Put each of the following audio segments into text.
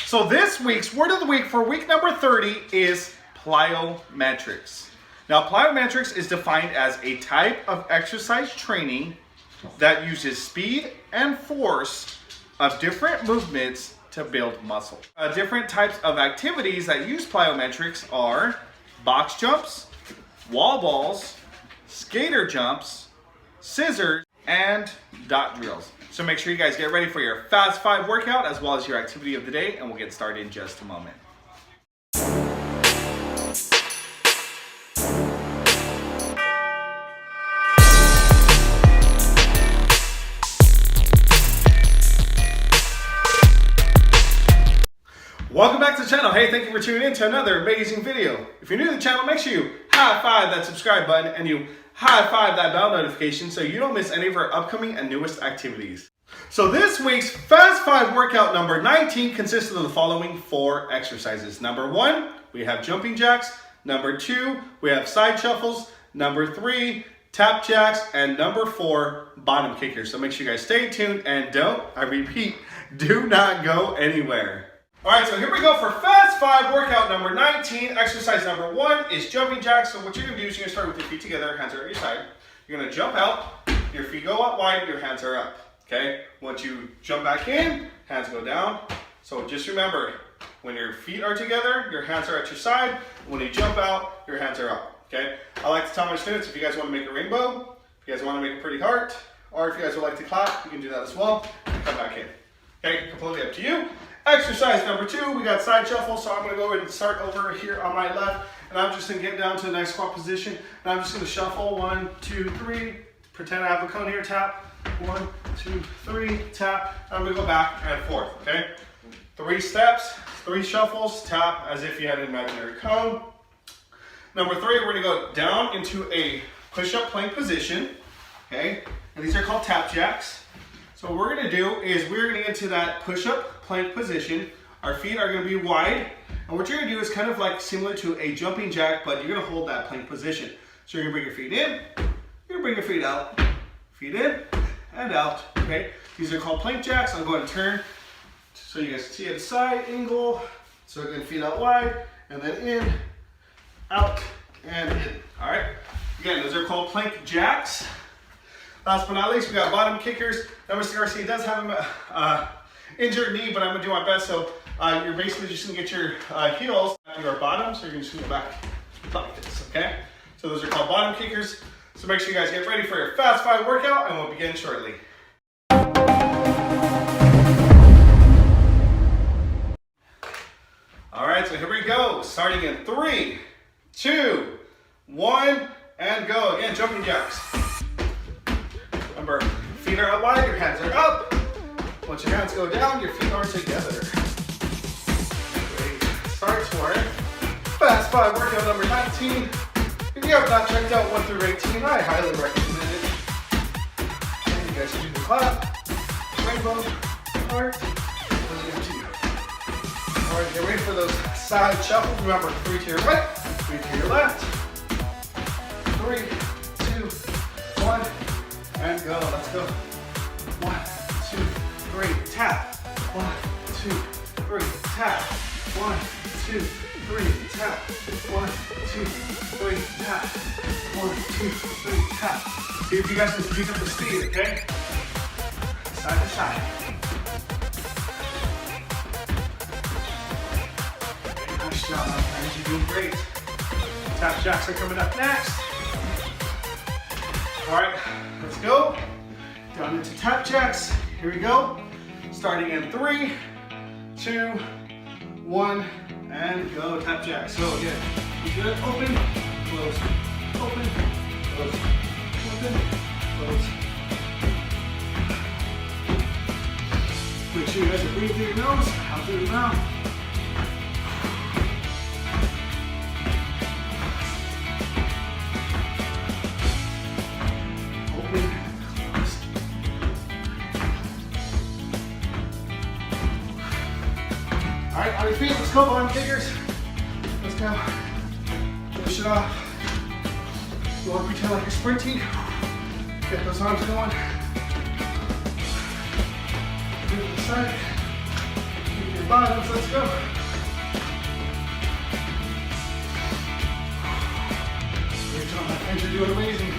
So this week's word of the week for week number 30 is plyometrics. Now, plyometrics is defined as a type of exercise training that uses speed and force of different movements to build muscle. Different types of activities that use plyometrics are box jumps, wall balls, skater jumps, scissors, and dot drills. So make sure you guys get ready for your Fast 5 workout as well as your activity of the day, and we'll get started in just a moment. Welcome back to the channel. Hey, thank you for tuning in to another amazing video. If you're new to the channel, make sure you high five that subscribe button and you high five that bell notification so you don't miss any of our upcoming and newest activities. So this week's Fast 5 workout number 19 consists of the following 4 exercises. Number 1, we have jumping jacks. Number 2, we have side shuffles. Number 3, tap jacks. And number 4, bottom kickers. So make sure you guys stay tuned and I repeat, do not go anywhere. Alright, so here we go for Fast 5 workout number 19. Exercise number 1 is jumping jacks. So what you're going to do is you're going to start with your feet together, hands are at your side. You're going to jump out, your feet go up wide, your hands are up. Okay, once you jump back in, hands go down. So just remember, when your feet are together, your hands are at your side. When you jump out, your hands are up. Okay, I like to tell my students, if you guys want to make a rainbow, if you guys want to make a pretty heart, or if you guys would like to clap, you can do that as well. Come back in. Okay, completely up to you. Exercise number 2, we got side shuffle. So I'm going to go ahead and start over here on my left, and I'm just going to get down to a nice squat position, and I'm just going to shuffle 1, 2, 3. Pretend I have a cone here. Tap. 1, 2, 3. Tap. I'm going to go back and forth. Okay. 3 steps, 3 shuffles. Tap as if you had an imaginary cone. Number 3, we're going to go down into a push-up plank position. Okay. And these are called tap jacks. So what we're going to do is we're going to get into that push-up plank position. Our feet are going to be wide. And what you're going to do is kind of like similar to a jumping jack, but you're going to hold that plank position. So you're going to bring your feet in. You're going to bring your feet out. Feet in and out. Okay. These are called plank jacks. I'll go ahead and turn so you guys can see at a side angle. So again, feet out wide and then in, out, and in. All right. Again, those are called plank jacks. Last but not least, we got bottom kickers. Now, Mr. Garcia does have an injured knee, but I'm going to do my best. So you're basically just going to get your heels at your bottom. So you're just going to go back like this, okay? So those are called bottom kickers. So make sure you guys get ready for your Fast 5 workout, and we'll begin shortly. All right, so here we go. Starting in 3, 2, 1, and go. Again, jumping jacks. Remember, feet are out wide, your hands are up. Once your hands go down, your feet are together. Great. Start for our Fast 5 workout number 19. If you have not checked out 1 through 18, I highly recommend it. And you guys can do the clap, rainbow, heart, really up to you. Alright, get ready for those side shuffles. Remember, 3 to your right, 3 to your left. 3, 2, 1. And go. Let's go. 1, 2, 3. Tap. 1, 2, 3. Tap. 1, 2, 3. Tap. 1, 2, 3. Tap. 1, 2, 3. Tap. See if you guys can pick up the speed, okay? Side to side. Okay, nice job, my friends. You're doing great. Tap jacks are coming up next. All right, let's go. Down into tap jacks. Here we go. Starting in 3, 2, 1, and go. Tap jacks. So again, you good. Open, close, open, close, open, close. Make sure you guys are breathing through your nose, out through your mouth. Alright, on your feet, let's go, bottom kickers. Let's go. Finish it off. You want to pretend like you're sprinting. Get those arms going. Move to the side. Keep your bottoms, let's go. Great job, my friends, you're doing amazing.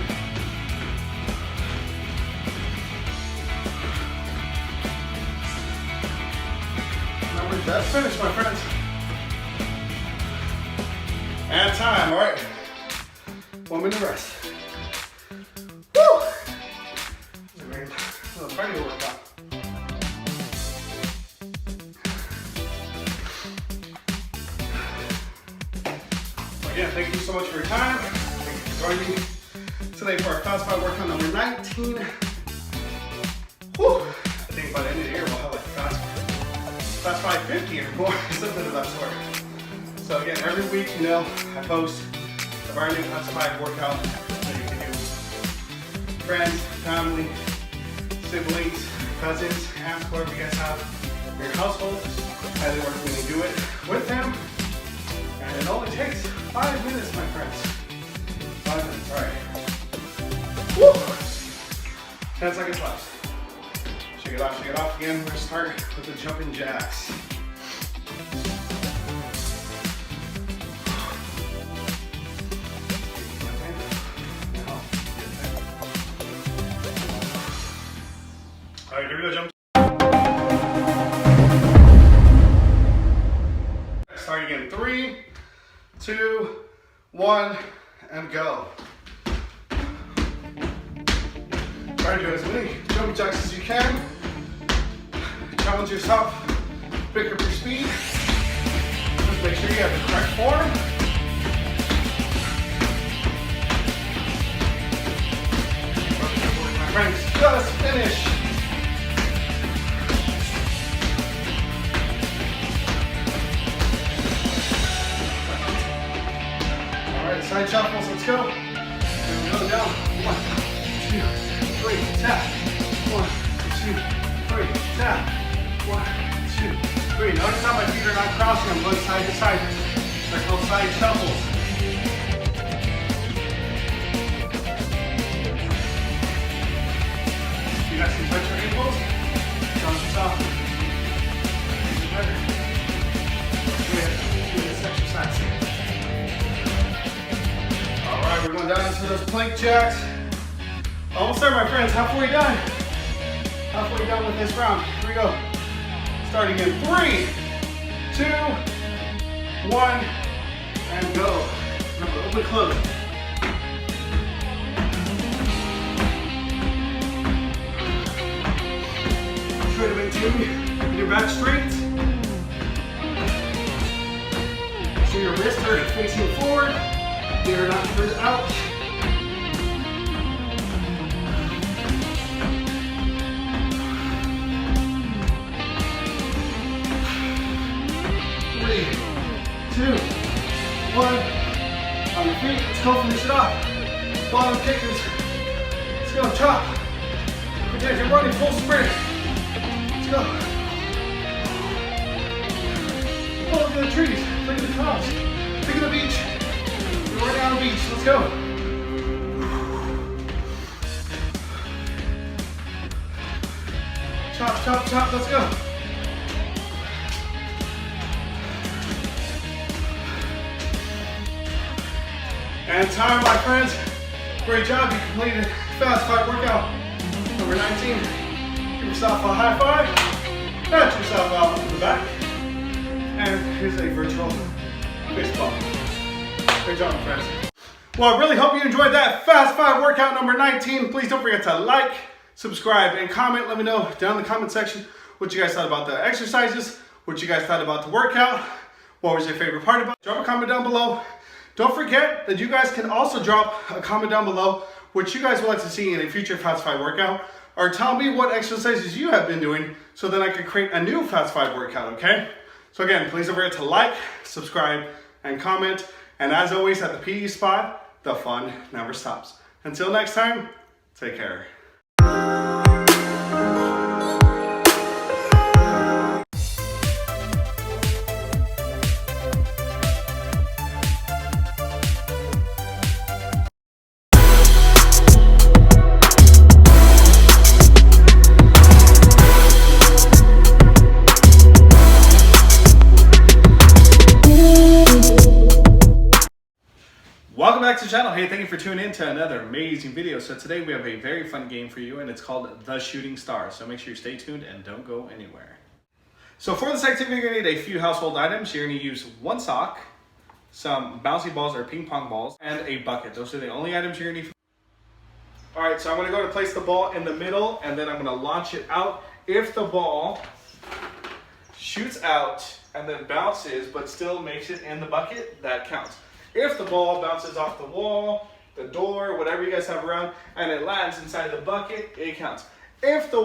Now we're just finished, my friends. And time, all right. 1 minute rest. Woo! This is a great little cardio workout. Again, thank you so much for your time. Thank you for joining me today for our Fast 5 workout number 19. Whew. I think by the end of the year we'll have like Fast 5 50 or more, something of that sort. So again, every week, you know, I post a brand new Fast 5 workout that you can do. Friends, family, siblings, cousins, aunts, whoever you guys have in your household. Highly recommend you do it with them. And it only takes 5 minutes, my friends. 5 minutes, all right. Woo! 10 seconds left. Shake it off again. We're gonna start with the jumping jacks. All right, here we go, jump. Start again, 3, 2, 1, and go. Try to do as many jumping jacks as you can. Challenge yourself, pick up your speed. Just make sure you have the correct form. My friends, just finish. Side shuffles, let's go. And we go down. 1, 2, 3, tap. 1, 2, 3, tap. 1, 2, 3. Notice how my feet are not crossing, I'm going side to side. They're called side shuffles. You guys can touch your ankles. Challenge yourself. Better. Do this exercise. Alright, we're going down into those plank jacks. Almost there, my friends. Halfway done. Halfway done with this round. Here we go. Starting in 3, 2, 1, and go. Remember, open, close. Try to maintain your back straight. Make sure your wrists are facing forward. They are not turned out. 3, 2, 1. On your feet, let's go finish it off. Bottom kickers. Let's go, chop. Pretend you're running full sprint. Let's go. Oh, look at the trees. Look at the clouds. Look at the beach. We're right down the beach. Let's go. Chop, chop, chop. Let's go. And time, my friends. Great job. You completed Fast 5 workout number 19. Give yourself a high five. Pat yourself out to the back. And here's a virtual fist bump. Great job, my friends. Well, I really hope you enjoyed that Fast 5 workout number 19. Please don't forget to like, subscribe, and comment. Let me know down in the comment section what you guys thought about the exercises, what you guys thought about the workout, what was your favorite part about it. Drop a comment down below. Don't forget that you guys can also drop a comment down below what you guys would like to see in a future Fast 5 workout, or tell me what exercises you have been doing so that I can create a new Fast 5 workout, okay? So again, please don't forget to like, subscribe, and comment. And as always, at the PE Spot, the fun never stops. Until next time, take care. the channel. Hey, thank you for tuning in to another amazing video. So today we have a very fun game for you and it's called The Shooting Star. So make sure you stay tuned and don't go anywhere. So for this activity, you're gonna need a few household items. You're gonna use one sock, some bouncy balls or ping pong balls, and a bucket. Those are the only items you're gonna need. All right, so I'm gonna go to place the ball in the middle and then I'm gonna launch it out. If the ball shoots out and then bounces but still makes it in the bucket, that counts. If the ball bounces off the wall, the door, whatever you guys have around, and it lands inside the bucket, it counts. If the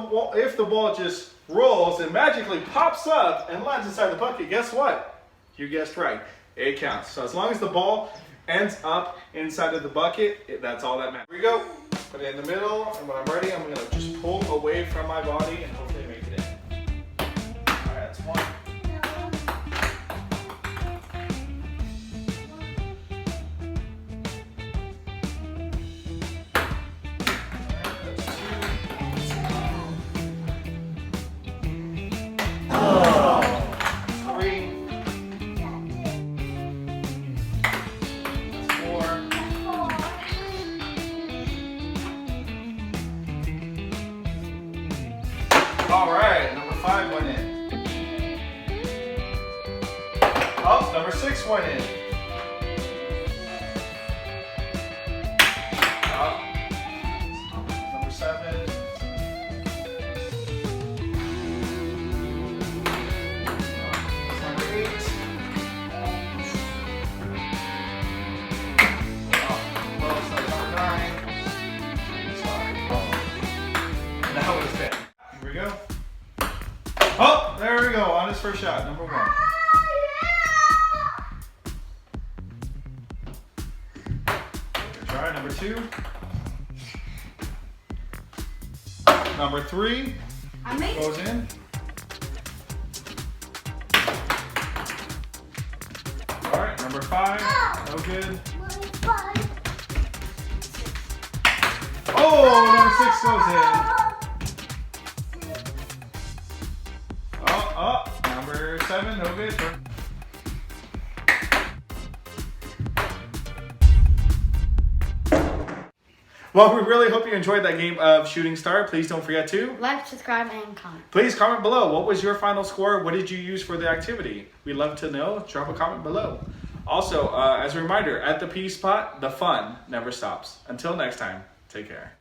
ball just rolls and magically pops up and lands inside the bucket, guess what? You guessed right, it counts. So as long as the ball ends up inside of the bucket, that's all that matters. Here we go. Put it in the middle, and when I'm ready, I'm gonna just pull away from my body and hopefully make it in. All right, that's one. All right, number 5 went in. Oh, number 6 went in. Oh, number 7. Number 8. Oh, well, it's like number 9. Sorry. Oh. That was 10. Here we go. Oh, there we go, on his first shot, number 1. Good try, number 2. Number 3 goes in. All right, number 5, no good. Oh, number 6 goes in. Oh, number 7, no good. Well, we really hope you enjoyed that game of Shooting Star. Please don't forget to like, subscribe, and comment. Please comment below. What was your final score? What did you use for the activity? We'd love to know. Drop a comment below. Also, as a reminder, at the P Spot, the fun never stops. Until next time, take care.